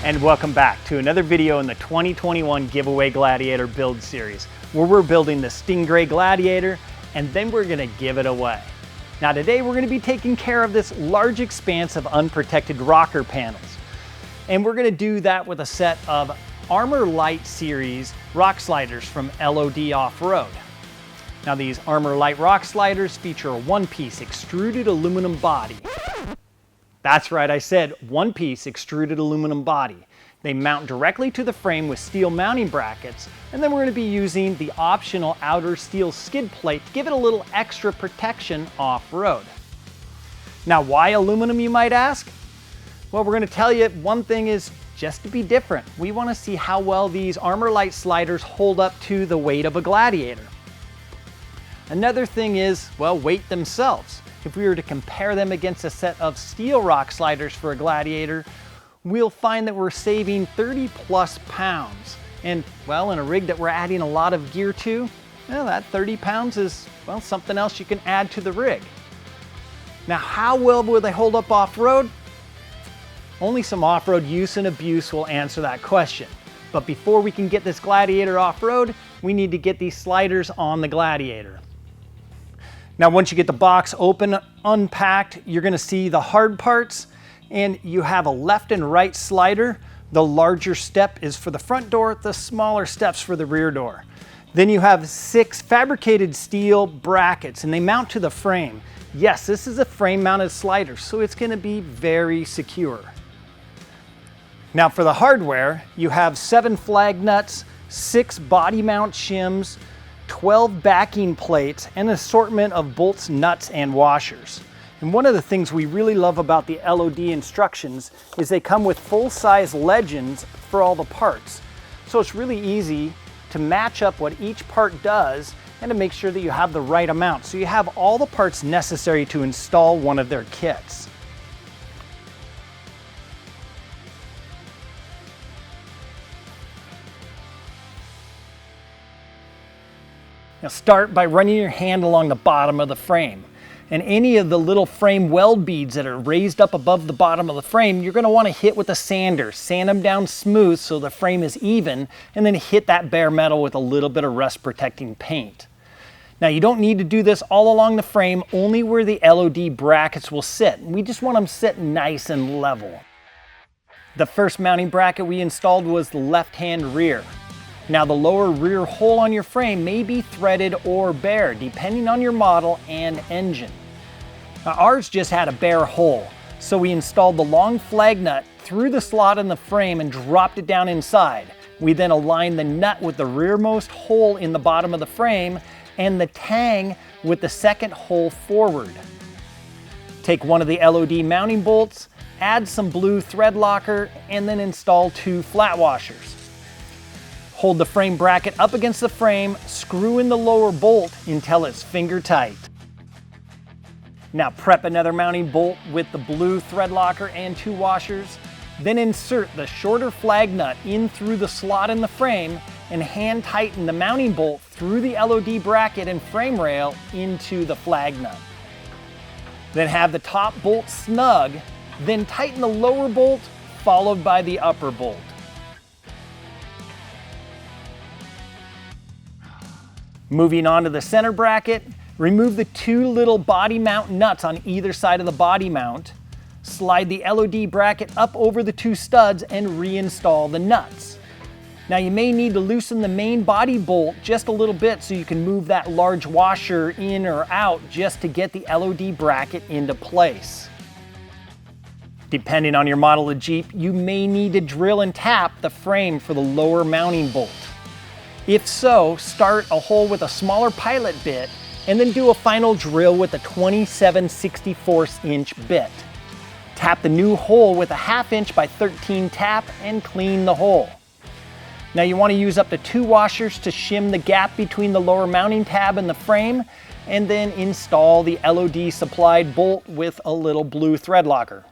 and welcome back to another video in the 2021 Giveaway Gladiator build series, where we're building the Stingray Gladiator and then we're going to give it away. Now today we're going to be taking care of this large expanse of unprotected rocker panels, and we're going to do that with a set of Armor Lite series rock sliders from LoD Off Road. Now these Armor Lite rock sliders feature a one-piece extruded aluminum body. That's right, I said one-piece extruded aluminum body. They mount directly to the frame with steel mounting brackets, and then we're going to be using the optional outer steel skid plate to give it a little extra protection off-road. Now why aluminum, you might ask? Well, we're going to tell you one thing is just to be different. We want to see how well these Armor Lite sliders hold up to the weight of a Gladiator. Another thing is, well, weight themselves. If we were to compare them against a set of steel rock sliders for a Gladiator, we'll find that we're saving 30 plus pounds. And well, in a rig that we're adding a lot of gear to, well, that 30 pounds is, well, something else you can add to the rig. Now, how well will they hold up off-road? Only some off-road use and abuse will answer that question. But before we can get this Gladiator off-road, we need to get these sliders on the Gladiator. Now, once you get the box open, unpacked, you're going to see the hard parts, and you have a left and right slider. The larger step is for the front door, the smaller steps for the rear door. Then you have 6 fabricated steel brackets, and they mount to the frame. Yes, this is a frame mounted slider, so it's going to be very secure. Now for the hardware, you have 7 flag nuts, 6 body mount shims, 12 backing plates, and an assortment of bolts, nuts, and washers. And one of the things we really love about the LoD instructions is they come with full-size legends for all the parts. So it's really easy to match up what each part does and to make sure that you have the right amount. So you have all the parts necessary to install one of their kits. Now start by running your hand along the bottom of the frame. And any of the little frame weld beads that are raised up above the bottom of the frame, you're going to want to hit with a sander. Sand them down smooth so the frame is even, and then hit that bare metal with a little bit of rust protecting paint. Now you don't need to do this all along the frame, only where the LoD brackets will sit. We just want them sit nice and level. The first mounting bracket we installed was the left-hand rear. Now the lower rear hole on your frame may be threaded or bare, depending on your model and engine. Now ours just had a bare hole, so we installed the long flag nut through the slot in the frame and dropped it down inside. We then aligned the nut with the rearmost hole in the bottom of the frame and the tang with the second hole forward. Take one of the LoD mounting bolts, add some blue thread locker, and then install 2 flat washers. Hold the frame bracket up against the frame, screw in the lower bolt until it's finger tight. Now prep another mounting bolt with the blue thread locker and 2 washers, then insert the shorter flag nut in through the slot in the frame and hand tighten the mounting bolt through the LoD bracket and frame rail into the flag nut. Then have the top bolt snug, then tighten the lower bolt followed by the upper bolt. Moving on to the center bracket, remove the 2 little body mount nuts on either side of the body mount, slide the LoD bracket up over the 2 studs and reinstall the nuts. Now you may need to loosen the main body bolt just a little bit so you can move that large washer in or out just to get the LoD bracket into place. Depending on your model of Jeep, you may need to drill and tap the frame for the lower mounting bolt. If so, start a hole with a smaller pilot bit and then do a final drill with a 27/64 inch bit. Tap the new hole with a 1/2 inch by 13 tap and clean the hole. Now you want to use up to 2 washers to shim the gap between the lower mounting tab and the frame, and then install the LoD supplied bolt with a little blue thread locker.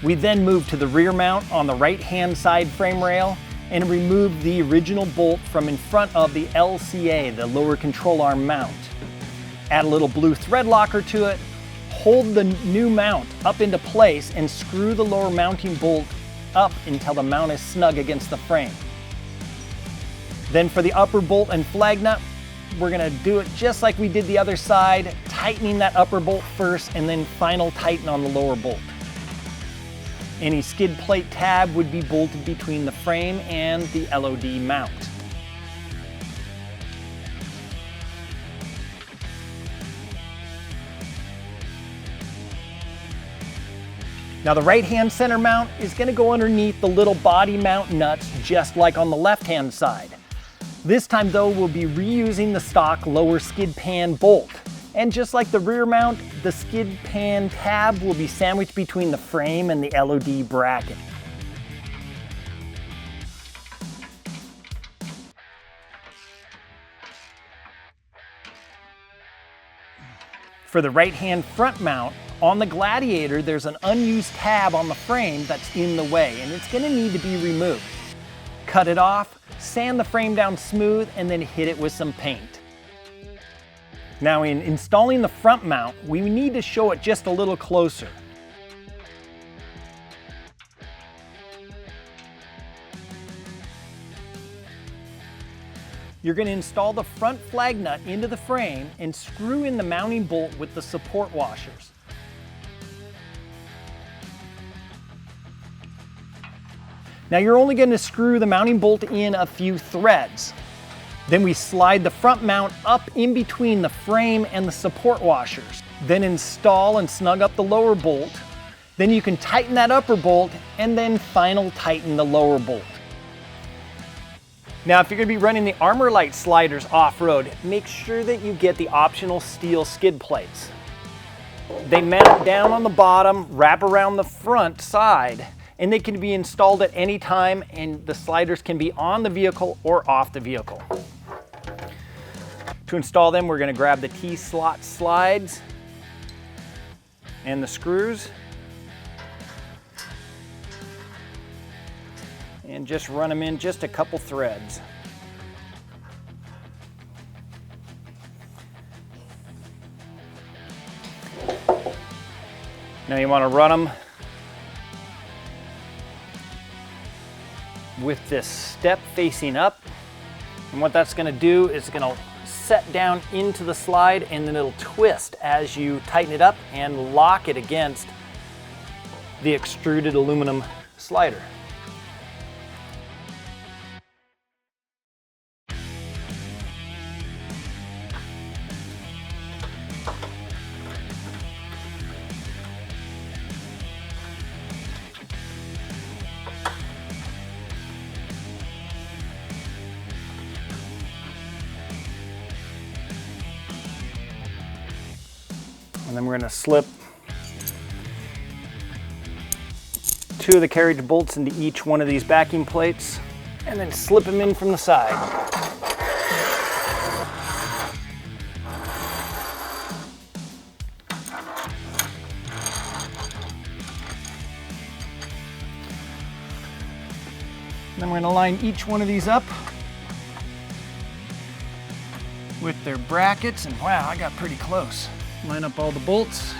We then moved to the rear mount on the right-hand side frame rail and removed the original bolt from in front of the LCA, the lower control arm mount. Add a little blue thread locker to it, hold the new mount up into place and screw the lower mounting bolt up until the mount is snug against the frame. Then for the upper bolt and flag nut, we're gonna do it just like we did the other side, tightening that upper bolt first and then final tighten on the lower bolt. Any skid plate tab would be bolted between the frame and the LoD mount. Now the right-hand center mount is going to go underneath the little body mount nuts just like on the left-hand side. This time though, we'll be reusing the stock lower skid pan bolt. And just like the rear mount, the skid pan tab will be sandwiched between the frame and the LoD bracket. For the right-hand front mount, on the Gladiator, there's an unused tab on the frame that's in the way, and it's gonna need to be removed. Cut it off, sand the frame down smooth, and then hit it with some paint. Now in installing the front mount, we need to show it just a little closer. You're going to install the front flag nut into the frame and screw in the mounting bolt with the support washers. Now you're only going to screw the mounting bolt in a few threads. Then we slide the front mount up in between the frame and the support washers. Then install and snug up the lower bolt. Then you can tighten that upper bolt and then final tighten the lower bolt. Now if you're going to be running the Armor Lite sliders off-road, make sure that you get the optional steel skid plates. They mount down on the bottom, wrap around the front side, and they can be installed at any time, and the sliders can be on the vehicle or off the vehicle. To install them, we're going to grab the T-slot slides and the screws and just run them in just a couple threads. Now you want to run them with this step facing up, and what that's going to do is going to set down into the slide, and then it'll twist as you tighten it up and lock it against the extruded aluminum slider. And then we're going to slip 2 of the carriage bolts into each one of these backing plates and then slip them in from the side. Then we're going to line each one of these up with their brackets, and wow, I got pretty close. Line up all the bolts.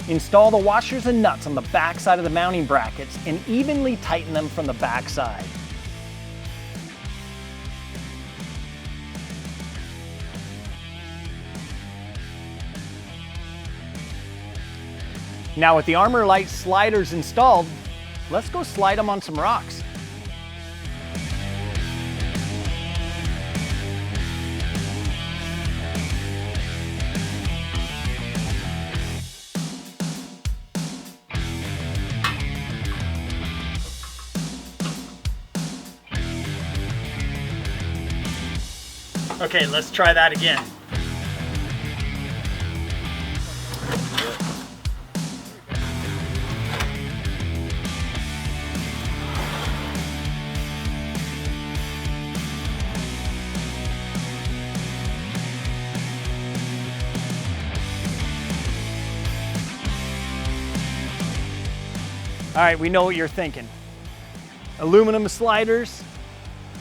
Install the washers and nuts on the back side of the mounting brackets and evenly tighten them from the back side. Now with the Armor Lite sliders installed, let's go slide them on some rocks. Okay, let's try that again. All right, we know what you're thinking. Aluminum sliders,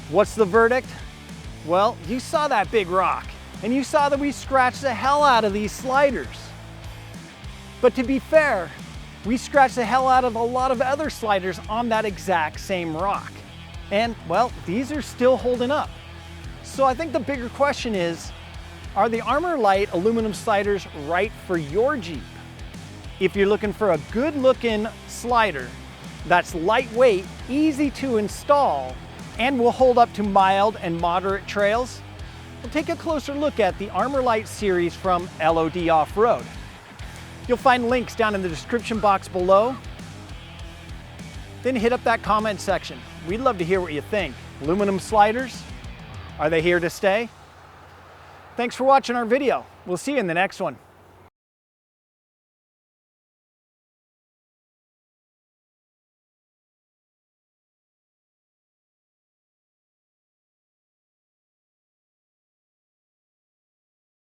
what's the verdict? Well, you saw that big rock, and you saw that we scratched the hell out of these sliders. But to be fair, we scratched the hell out of a lot of other sliders on that exact same rock. And, well, these are still holding up. So I think the bigger question is, are the Armor Lite aluminum sliders right for your Jeep? If you're looking for a good looking slider that's lightweight, easy to install, and will hold up to mild and moderate trails, we'll take a closer look at the Armor Lite series from LoD Off Road. You'll find links down in the description box below. Then hit up that comment section. We'd love to hear what you think. Aluminum sliders, are they here to stay? Thanks for watching our video. We'll see you in the next one.